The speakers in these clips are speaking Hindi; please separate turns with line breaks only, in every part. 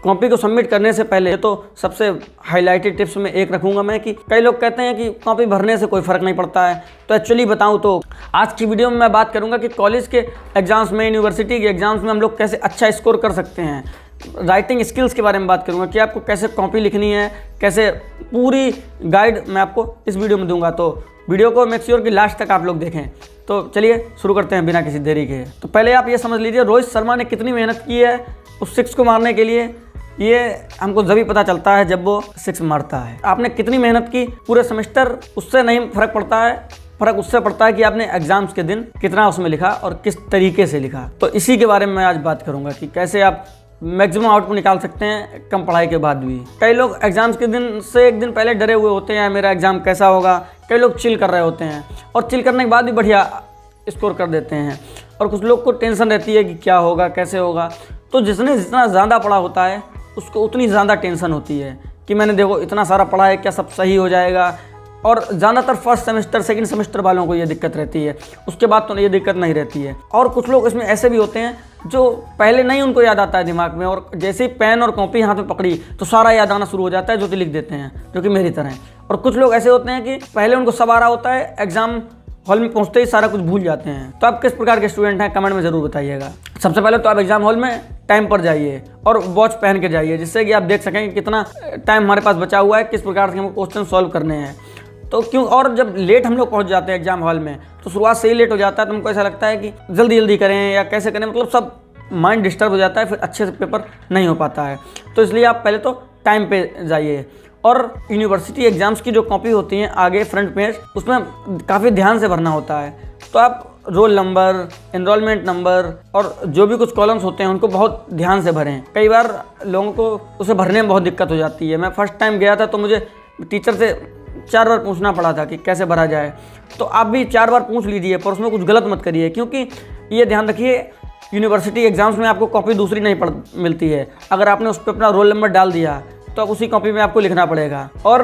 कॉपी को सबमिट करने से पहले तो सबसे हाईलाइटेड टिप्स में एक रखूंगा मैं कि कई लोग कहते हैं कि कॉपी भरने से कोई फ़र्क नहीं पड़ता है। तो एक्चुअली बताऊं तो आज की वीडियो में मैं बात करूंगा कि कॉलेज के एग्ज़ाम्स में, यूनिवर्सिटी के एग्ज़ाम्स में हम लोग कैसे अच्छा स्कोर कर सकते हैं। राइटिंग स्किल्स के बारे में बात करूंगा कि आपको कैसे कॉपी लिखनी है, कैसे पूरी गाइड मैं आपको इस वीडियो में दूंगा। तो वीडियो को मेक श्योर कि लास्ट तक आप लोग देखें। तो चलिए शुरू करते हैं बिना किसी देरी के। तो पहले आप ये समझ लीजिए रोहित शर्मा ने कितनी मेहनत की है उस सिक्स को मारने के लिए। ये हमको जब भी पता चलता है जब वो सिक्स मारता है। आपने कितनी मेहनत की पूरे सेमेस्टर, उससे नहीं फ़र्क पड़ता है। फ़र्क उससे पड़ता है कि आपने एग्जाम्स के दिन कितना उसमें लिखा और किस तरीके से लिखा। तो इसी के बारे में मैं आज बात करूँगा कि कैसे आप मैक्सिमम आउटपुट निकाल सकते हैं कम पढ़ाई के बाद भी। कई लोग एग्जाम्स के दिन से एक दिन पहले डरे हुए होते हैं, मेरा एग्ज़ाम कैसा होगा। कई लोग चिल कर रहे होते हैं और चिल करने के बाद भी बढ़िया स्कोर कर देते हैं। और कुछ लोग को टेंशन रहती है कि क्या होगा, कैसे होगा। तो जिसने जितना ज़्यादा पढ़ा होता है उसको उतनी ज़्यादा टेंशन होती है कि मैंने देखो इतना सारा पढ़ा है, क्या सब सही हो जाएगा। और ज़्यादातर फर्स्ट सेमेस्टर, सेकंड सेमेस्टर वालों को ये दिक्कत रहती है, उसके बाद तो ये दिक्कत नहीं रहती है। और कुछ लोग इसमें ऐसे भी होते हैं जो पहले नहीं उनको याद आता है दिमाग में, और जैसे ही पेन और कॉपी हाथ में पकड़ी तो सारा याद आना शुरू हो जाता है, जो कि लिख देते हैं, जो कि मेरी तरह है। और कुछ लोग ऐसे होते हैं कि पहले उनको सब आ रहा होता है, एग्जाम हॉल में पहुंचते ही सारा कुछ भूल जाते हैं। तो आप किस प्रकार के स्टूडेंट हैं कमेंट में ज़रूर बताइएगा। सबसे पहले तो आप एग्जाम हॉल में टाइम पर जाइए और वॉच पहन के जाइए, जिससे कि आप देख सकें कि कितना टाइम हमारे पास बचा हुआ है, किस प्रकार से हमको क्वेश्चन सॉल्व करने हैं। तो क्यों, और जब लेट हम लोग पहुंच जाते हैं एग्जाम हॉल में तो शुरुआत से ही लेट हो जाता है, तो हमको ऐसा लगता है कि जल्दी जल्दी करें या कैसे करें, मतलब सब माइंड डिस्टर्ब हो जाता है, फिर अच्छे से पेपर नहीं हो पाता है। तो इसलिए आप पहले तो टाइम पे जाइए। और यूनिवर्सिटी एग्ज़ाम्स की जो कॉपी होती हैं आगे फ्रंट पेज, उसमें काफ़ी ध्यान से भरना होता है। तो आप रोल नंबर, एनरोलमेंट नंबर और जो भी कुछ कॉलम्स होते हैं उनको बहुत ध्यान से भरें। कई बार लोगों को उसे भरने में बहुत दिक्कत हो जाती है। मैं फर्स्ट टाइम गया था तो मुझे टीचर से 4 बार पूछना पड़ा था कि कैसे भरा जाए। तो आप भी 4 बार पूछ लीजिए, पर उसमें कुछ गलत मत करिए, क्योंकि ये ध्यान रखिए यूनिवर्सिटी एग्ज़ाम्स में आपको कॉपी दूसरी नहीं मिलती है। अगर आपने उस पर अपना रोल नंबर डाल दिया तो अब उसी कॉपी में आपको लिखना पड़ेगा। और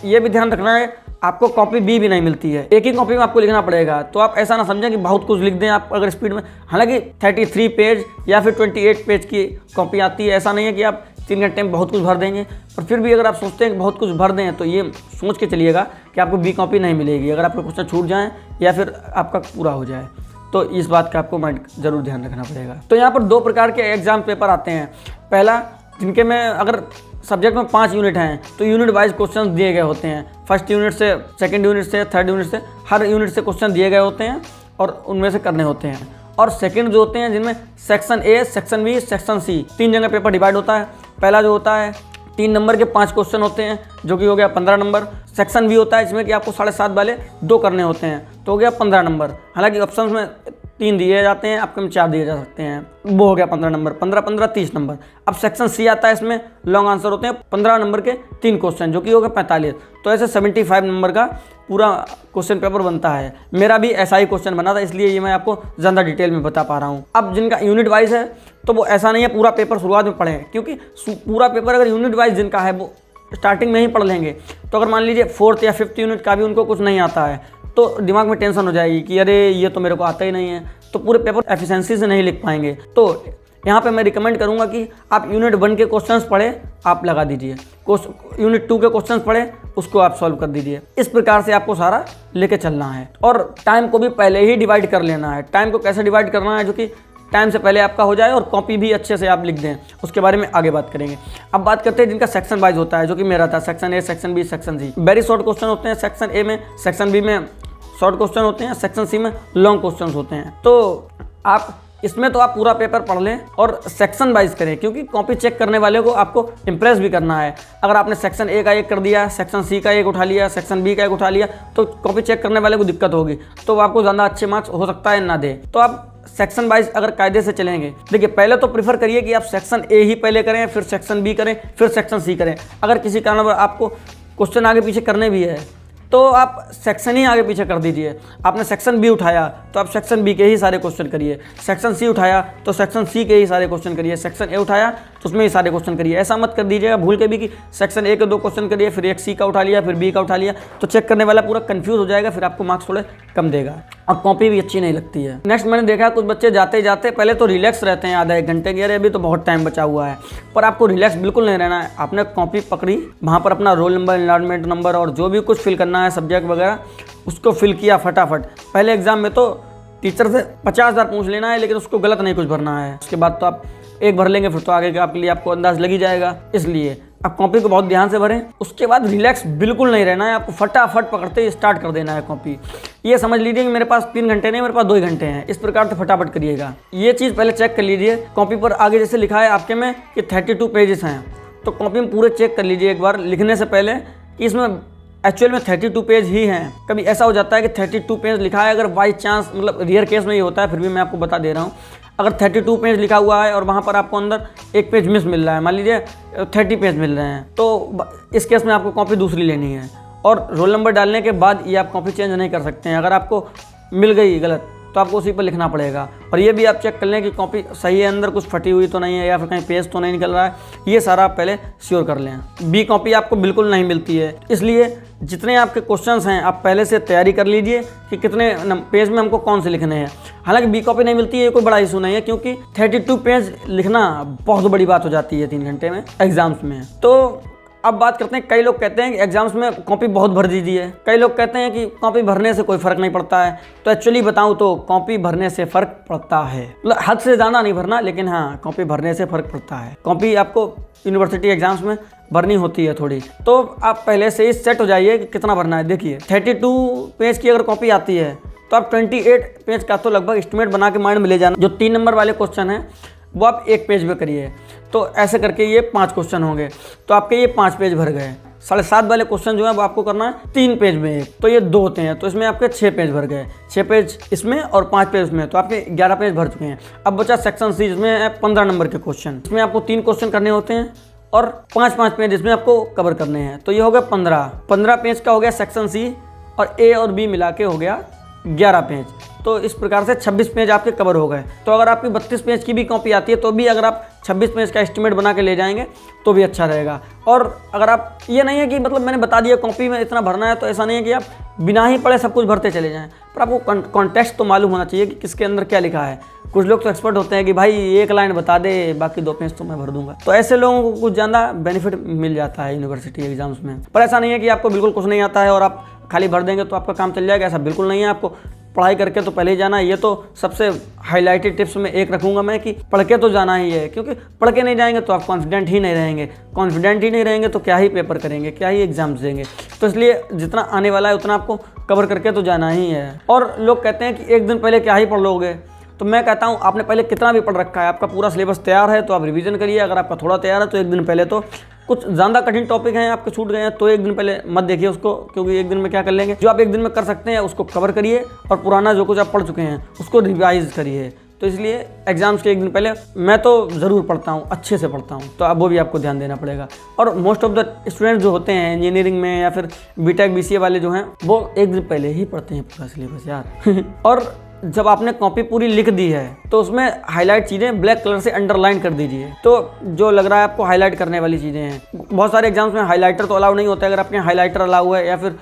ये भी ध्यान रखना है आपको कॉपी बी भी नहीं मिलती है, एक ही कॉपी में आपको लिखना पड़ेगा। तो आप ऐसा ना समझें कि बहुत कुछ लिख दें आप अगर स्पीड में। हालांकि 33 पेज या फिर 28 पेज की कॉपी आती है। ऐसा नहीं है कि आप 3 घंटे में बहुत कुछ भर देंगे, पर फिर भी अगर आप सोचते हैं कि बहुत कुछ भर दें तो ये सोच के चलिएगा कि आपको बी कॉपी नहीं मिलेगी अगर आपके क्वेश्चन छूट जाएँ या फिर आपका पूरा हो जाए। तो इस बात का आपको माइंड ज़रूर ध्यान रखना पड़ेगा। तो यहाँ पर 2 प्रकार के एग्ज़ाम पेपर आते हैं। पहला, जिनके में अगर सब्जेक्ट में 5 यूनिट हैं तो यूनिट वाइज क्वेश्चन दिए गए होते हैं। फर्स्ट यूनिट से, सेकंड यूनिट से, थर्ड यूनिट से, हर यूनिट से क्वेश्चन दिए गए होते हैं और उनमें से करने होते हैं। और सेकंड जो होते हैं जिनमें section A, section B, section C, 3 जगह पेपर डिवाइड होता है। पहला जो होता है 3 नंबर के 5 क्वेश्चन होते हैं, जो कि हो गया 15 नंबर। सेक्शन बी होता है जिसमें कि आपको 7.5 वाले 2 करने होते हैं, तो हो गया 15 नंबर। हालांकि ऑप्शन में 3 दिए जाते हैं, आपके में 4 दिए जा सकते हैं, वो हो गया 15 नंबर। 15 30 नंबर। अब सेक्शन सी आता है, इसमें लॉन्ग आंसर होते हैं 15 नंबर के 3 क्वेश्चन, जो कि हो गया 45। तो ऐसे 75 नंबर का पूरा क्वेश्चन पेपर बनता है। मेरा भी ऐसा ही क्वेश्चन बना था, इसलिए ये मैं आपको ज़्यादा डिटेल में बता पा रहा हूँ। अब जिनका यूनिट वाइज है तो वो ऐसा नहीं है पूरा पेपर शुरुआत में पढ़ें, क्योंकि पूरा पेपर अगर यूनिट वाइज जिनका है वो स्टार्टिंग में ही पढ़ लेंगे तो अगर मान लीजिए 4th या 5th यूनिट का भी उनको कुछ नहीं आता है तो दिमाग में टेंशन हो जाएगी कि अरे ये तो मेरे को आता ही नहीं है, तो पूरे पेपर एफिशिएंसी से नहीं लिख पाएंगे। तो यहाँ पे मैं रिकमेंड करूँगा कि आप यूनिट 1 के क्वेश्चंस पढ़े, आप लगा दीजिए। यूनिट 2 के क्वेश्चंस पढ़े, उसको आप सॉल्व कर दीजिए। इस प्रकार से आपको सारा लेके चलना है। और टाइम को भी पहले ही डिवाइड कर लेना है। टाइम को कैसे डिवाइड करना है, जो कि टाइम से पहले आपका हो जाए और कॉपी भी अच्छे से आप लिख दें, उसके बारे में आगे बात करेंगे। अब बात करते हैं जिनका सेक्शन वाइज होता है, जो कि मेरा था। Section A, section B, section C. Very short question होते हैं सेक्शन ए में, सेक्शन बी में शॉर्ट क्वेश्चन होते हैं, सेक्शन सी में लॉन्ग क्वेश्चन होते हैं। तो आप इसमें तो आप पूरा पेपर पढ़ लें और सेक्शन वाइज करें, क्योंकि कॉपी चेक करने वाले को आपको इंप्रेस भी करना है। अगर आपने सेक्शन ए का 1 कर दिया, सेक्शन सी का 1 उठा लिया, सेक्शन बी का 1 उठा लिया, तो कॉपी चेक करने वाले को दिक्कत होगी, तो आपको ज़्यादा अच्छे मार्क्स हो सकता है ना दे। तो आप सेक्शन वाइज अगर कायदे से चलेंगे, देखिए पहले तो प्रीफर करिए कि आप सेक्शन ए ही पहले करें, फिर सेक्शन बी करें, फिर सेक्शन सी करें। अगर किसी कारण आपको क्वेश्चन आगे पीछे करने भी है तो आप सेक्शन ही आगे पीछे कर दीजिए। आपने सेक्शन बी उठाया तो आप सेक्शन बी के ही सारे क्वेश्चन करिए, सेक्शन सी उठाया तो सेक्शन सी के ही सारे क्वेश्चन करिए, सेक्शन ए उठाया उसमें ही सारे क्वेश्चन करिए। ऐसा मत कर दीजिएगा भूल के भी कि सेक्शन ए के 2 क्वेश्चन करिए, फिर एक सी का उठा लिया, फिर बी का उठा लिया, तो चेक करने वाला पूरा कंफ्यूज हो जाएगा, फिर आपको मार्क्स थोड़े कम देगा और कॉपी भी अच्छी नहीं लगती है। नेक्स्ट मैंने देखा कुछ बच्चे जाते जाते पहले तो रिलैक्स रहते हैं आधा 1 घंटे की, अरे अभी तो बहुत टाइम बचा हुआ है, पर आपको रिलैक्स बिल्कुल नहीं रहना है। आपने कॉपी पकड़ी, वहाँ पर अपना रोल नंबर, एनरोलमेंट नंबर और जो भी कुछ फिल करना है सब्जेक्ट वगैरह उसको फिल किया फटाफट। पहले एग्जाम में तो टीचर से 50 बार पूछ लेना है, लेकिन उसको गलत नहीं कुछ भरना है। उसके बाद तो आप एक भर लेंगे, फिर तो आगे के आपके लिए आपको अंदाज लग ही जाएगा। इसलिए आप कॉपी को बहुत ध्यान से भरें। उसके बाद रिलैक्स बिल्कुल नहीं रहना है, आपको फटाफट पकड़ते ही स्टार्ट कर देना है कॉपी। ये समझ लीजिए कि मेरे पास 3 घंटे नहीं, मेरे पास 2 घंटे हैं, इस प्रकार से फटाफट करिएगा। ये चीज़ पहले चेक कर लीजिए कॉपी पर। आगे जैसे लिखा है आपके में कि 32 पेजेस हैं, तो कॉपी में पूरे चेक कर लीजिए एक बार लिखने से पहले कि इसमें एक्चुअल में 32 पेज ही हैं। कभी ऐसा हो जाता है कि 32 पेज लिखा है, अगर बाई चांस, मतलब रियर केस में ये होता है, फिर भी मैं आपको बता दे रहा हूँ। अगर 32 पेज लिखा हुआ है और वहाँ पर आपको अंदर 1 पेज मिस मिल रहा है, मान लीजिए 30 पेज मिल रहे हैं, तो इस केस में आपको कॉपी दूसरी लेनी है। और रोल नंबर डालने के बाद ये आप कॉपी चेंज नहीं कर सकते हैं। अगर आपको मिल गई गलत तो आपको उसी पर लिखना पड़ेगा। और ये भी आप चेक कर लें कि कॉपी सही है, अंदर कुछ फटी हुई तो नहीं है या फिर कहीं पेज तो नहीं निकल रहा है, ये सारा आप पहले श्योर कर लें। बी कॉपी आपको बिल्कुल नहीं मिलती है, इसलिए जितने आपके क्वेश्चंस हैं आप पहले से तैयारी कर लीजिए कि कितने पेज में हमको कौन से लिखने हैं। हालांकि बी कॉपी नहीं मिलती है, ये कोई बड़ा इशू नहीं है, क्योंकि 32 पेज लिखना बहुत बड़ी बात हो जाती है 3 घंटे में एग्जाम्स में। तो अब बात करते हैं, कई लोग कहते हैं कि एग्जाम्स में कॉपी बहुत भर दीजिए, कई लोग कहते हैं कि कॉपी भरने से कोई फ़र्क नहीं पड़ता है। तो एक्चुअली बताऊं तो कॉपी भरने से फ़र्क पड़ता है, मतलब हद से ज़्यादा नहीं भरना, लेकिन हाँ कॉपी भरने से फ़र्क पड़ता है। कॉपी आपको यूनिवर्सिटी एग्जाम्स में भरनी होती है थोड़ी, तो आप पहले से ही सेट हो जाइए कि कितना भरना है। देखिए 32 पेज की अगर कॉपी आती है तो आप 28 पेज का तो लगभग एस्टिमेट बना के माइंड में ले जाना। जो 3 नंबर वाले क्वेश्चन हैं वो आप 1 पेज में करिए, तो ऐसे करके ये 5 क्वेश्चन होंगे, तो आपके ये 5 पेज भर गए। 7.5 वाले क्वेश्चन जो है वो आपको करना है 3 पेज में एक, तो ये 2 होते हैं, तो इसमें आपके 6 पेज भर गए। 6 पेज इसमें और 5 पेज इसमें, तो आपके 11 पेज भर चुके हैं। अब बचा सेक्शन सी, जिसमें है 15 नंबर के क्वेश्चन। इसमें आपको 3 क्वेश्चन करने होते हैं और 5-5 पेज इसमें आपको कवर करने हैं, तो ये हो गया 15 पेज का हो गया सेक्शन सी, और ए और बी मिला के हो गया 11 पेज। तो इस प्रकार से 26 पेज आपके कवर हो गए। तो अगर आपकी 32 पेज की भी कॉपी आती है तो भी अगर आप 26 पेज का एस्टिमेट बना के ले जाएंगे तो भी अच्छा रहेगा। और अगर आप, ये नहीं है कि मतलब मैंने बता दिया कॉपी में इतना भरना है, तो ऐसा नहीं है कि आप बिना ही पढ़े सब कुछ भरते चले जाएं, पर आपको कॉन्टेक्स्ट तो मालूम होना चाहिए कि किसके अंदर क्या लिखा है। कुछ लोग तो एक्सपर्ट होते हैं कि भाई 1 लाइन बता दे, बाकी 2 पेज तो मैं भर दूंगा, तो ऐसे लोगों को कुछ ज़्यादा बेनिफिट मिल जाता है यूनिवर्सिटी एग्जाम्स में। पर ऐसा नहीं है कि आपको बिल्कुल कुछ नहीं आता है और आप खाली भर देंगे तो आपका काम चल जाएगा, ऐसा बिल्कुल नहीं है। आपको पढ़ाई करके तो पहले ही जाना है। ये तो सबसे हाईलाइटेड टिप्स में एक रखूंगा मैं कि पढ़ के तो जाना ही है, क्योंकि पढ़ के नहीं जाएंगे तो आप कॉन्फिडेंट ही नहीं रहेंगे। कॉन्फिडेंट ही नहीं रहेंगे तो क्या ही पेपर करेंगे, क्या ही एग्जाम्स देंगे। तो इसलिए जितना आने वाला है उतना आपको कवर करके तो जाना ही है। और लोग कहते हैं कि एक दिन पहले क्या ही पढ़ लोगे, तो मैं कहता हूँ आपने पहले कितना भी पढ़ रखा है, आपका पूरा सिलेबस तैयार है तो आप रिवीजन करिए। अगर आपका थोड़ा तैयार है तो एक दिन पहले, तो कुछ ज़्यादा कठिन टॉपिक हैं आपके छूट गए हैं तो एक दिन पहले मत देखिए उसको, क्योंकि एक दिन में क्या कर लेंगे। जो आप एक दिन में कर सकते हैं उसको कवर करिए और पुराना जो कुछ आप पढ़ चुके हैं उसको रिवाइज करिए। तो इसलिए एग्जाम्स के एक दिन पहले मैं तो ज़रूर पढ़ता हूँ, अच्छे से पढ़ता हूँ, तो अब वो भी आपको ध्यान देना पड़ेगा। और मोस्ट ऑफ द स्टूडेंट्स जो होते हैं इंजीनियरिंग में या फिर बीटेक बीसीए वाले जो हैं वो एक दिन पहले ही पढ़ते हैं पूरा सिलेबस यार। और जब आपने कॉपी पूरी लिख दी है तो उसमें हाईलाइट चीज़ें ब्लैक कलर से अंडरलाइन कर दीजिए। तो जो लग रहा है आपको हाईलाइट करने वाली चीज़ें हैं, बहुत सारे एग्जाम्स में हाईलाइटर तो अलाउ नहीं होता है। अगर आपके हाईलाइटर अलाउ है या फिर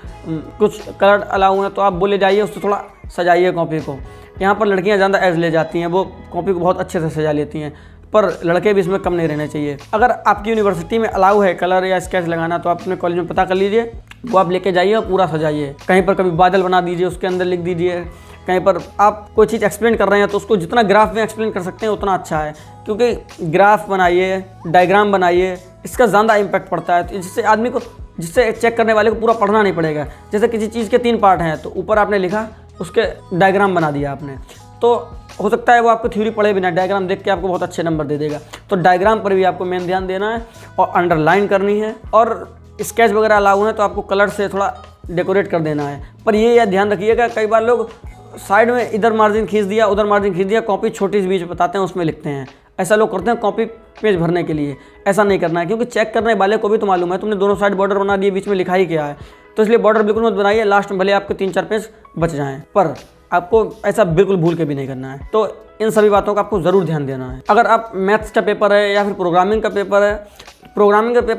कुछ कलर अलाउ है तो आप बोले जाइए, उससे थोड़ा सजाइए कॉपी को। यहाँ पर लड़कियाँ ज़्यादा एज ले जाती हैं, वो कॉपी को बहुत अच्छे से सजा लेती हैं, पर लड़के भी इसमें कम नहीं रहने चाहिए। अगर आपकी यूनिवर्सिटी में अलाउ है कलर या स्केच लगाना तो आप अपने कॉलेज में पता कर लीजिए, वो आप लेके जाइए और पूरा सजाइए। कहीं पर कभी बादल बना दीजिए, उसके अंदर लिख दीजिए। कहीं पर आप कोई चीज़ एक्सप्लेन कर रहे हैं तो उसको जितना ग्राफ में एक्सप्लेन कर सकते हैं उतना अच्छा है, क्योंकि ग्राफ बनाइए, डायग्राम बनाइए, इसका ज़्यादा इम्पैक्ट पड़ता है। जिससे आदमी को, जिससे चेक करने वाले को पूरा पढ़ना नहीं पड़ेगा। जैसे किसी चीज़ के 3 पार्ट हैं तो ऊपर आपने लिखा, उसके डायग्राम बना दिया आपने, तो हो सकता है वो आपको थ्योरी पढ़े बिना डायग्राम देख के आपको बहुत अच्छे नंबर दे देगा। तो डायग्राम पर भी आपको मेन ध्यान देना है और अंडरलाइन करनी है। और स्केच वगैरह अलाउ है तो आपको कलर से थोड़ा डेकोरेट कर देना है। पर ये ध्यान रखिएगा, कई बार लोग साइड में इधर मार्जिन खींच दिया, उधर मार्जिन खींच दिया, कॉपी छोटी सी बीच बताते हैं उसमें लिखते हैं। ऐसा लोग करते हैं कॉपी पेज भरने के लिए। ऐसा नहीं करना है, क्योंकि चेक करने वाले को भी तो मालूम है तुमने दोनों साइड बॉर्डर बना दिए, बीच में लिखा ही क्या है। तो इसलिए बॉर्डर बिल्कुल मत बनाइए, लास्ट में भले आपके 3-4 पेज बच जाएँ, पर आपको ऐसा बिल्कुल भूल के भी नहीं करना है। तो इन सभी बातों का आपको ज़रूर ध्यान देना है। अगर आप मैथ्स का पेपर है या फिर प्रोग्रामिंग का पेपर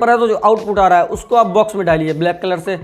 है, तो जो आउटपुट आ रहा है उसको आप बॉक्स में डालिए, ब्लैक कलर से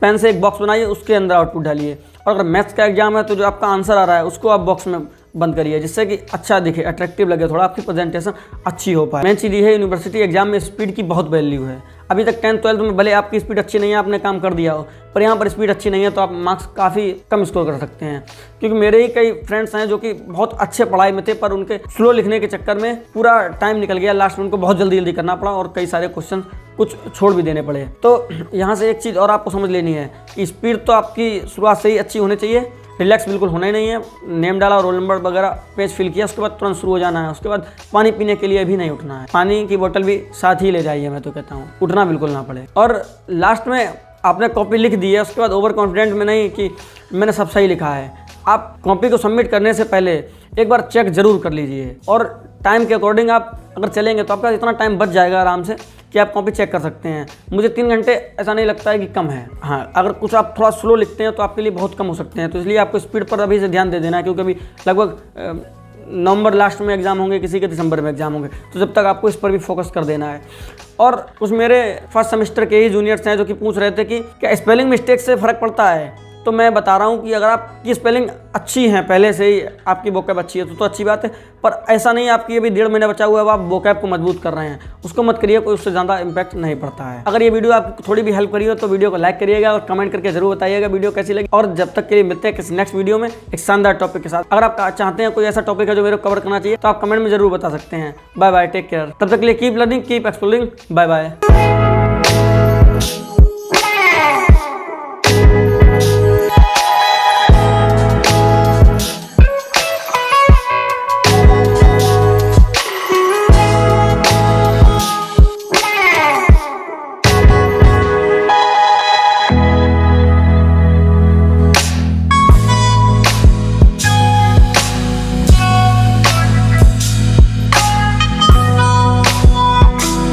पेन से एक बॉक्स बनाइए, उसके अंदर आउटपुट डालिए। और अगर मैथ्स का एग्जाम है तो जो आपका आंसर आ रहा है उसको आप बॉक्स में बंद करिए, जिससे कि अच्छा दिखे, अट्रैक्टिव लगे, थोड़ा आपकी प्रेजेंटेशन अच्छी हो पाए। मेन चीज़ ये है, यूनिवर्सिटी एग्जाम में स्पीड की बहुत वैल्यू है। अभी तक 10th 12th में भले आपकी स्पीड अच्छी नहीं है, आपने काम कर दिया हो, पर यहाँ पर स्पीड अच्छी नहीं है तो आप मार्क्स काफ़ी कम स्कोर कर सकते हैं। क्योंकि मेरे ही कई फ्रेंड्स हैं जो कि बहुत अच्छे पढ़ाई में थे, पर उनके स्लो लिखने के चक्कर में पूरा टाइम निकल गया, लास्ट में उनको बहुत जल्दी जल्दी करना पड़ा और कई सारे क्वेश्चन कुछ छोड़ भी देने पड़े। तो यहाँ से एक चीज़ और आपको समझ लेनी है कि स्पीड तो आपकी शुरुआत से ही अच्छी होनी चाहिए, रिलैक्स बिल्कुल होना ही नहीं है। नेम डाला, रोल नंबर वगैरह पेज फिल किया, उसके बाद तुरंत शुरू हो जाना है। उसके बाद पानी पीने के लिए भी नहीं उठना है, पानी की बोतल भी साथ ही ले जाइए, मैं तो कहता हूँ, उठना बिल्कुल ना पड़े। और लास्ट में आपने कॉपी लिख दी है, उसके बाद ओवर कॉन्फिडेंट में नहीं कि मैंने सब सही लिखा है। आप कॉपी को सबमिट करने से पहले एक बार चेक जरूर कर लीजिए, और टाइम के अकॉर्डिंग आप अगर चलेंगे तो आपका इतना टाइम बच जाएगा आराम से कि आप कॉपी चेक कर सकते हैं। मुझे 3 घंटे ऐसा नहीं लगता है कि कम है। हाँ, अगर कुछ आप थोड़ा स्लो लिखते हैं तो आपके लिए बहुत कम हो सकते हैं, तो इसलिए आपको स्पीड पर अभी से ध्यान दे देना है, क्योंकि अभी लगभग नवंबर लास्ट में एग्जाम होंगे, किसी के दिसंबर में एग्जाम होंगे, तो जब तक आपको इस पर भी फोकस कर देना है। और कुछ मेरे फर्स्ट सेमेस्टर के ही जूनियर्स हैं जो कि पूछ रहे थे कि क्या स्पेलिंग मिस्टेक से फ़र्क पड़ता है, तो मैं बता रहा हूँ कि अगर आपकी स्पेलिंग अच्छी है, पहले से ही आपकी वोकैब अच्छी है तो अच्छी बात है, पर ऐसा नहीं आपकी अभी 1.5 महीना बचा हुआ है, आप वोकैब को मजबूत कर रहे हैं, उसको मत करिए, कोई उससे ज़्यादा इंपैक्ट नहीं पड़ता है। अगर ये वीडियो आपको थोड़ी भी हेल्प करी हो तो वीडियो को लाइक करिएगा और कमेंट करके जरूर बताइएगा वीडियो कैसी लगी। और जब तक के लिए मिलते हैं किसी नेक्स्ट वीडियो में एक शानदार टॉपिक के साथ। अगर आप चाहते हैं कोई ऐसा टॉपिक है जो मेरे को कवर करना चाहिए तो आप कमेंट में जरूर बता सकते हैं। Bye bye, take care. तब तक के लिए keep learning, keep exploring. Bye bye.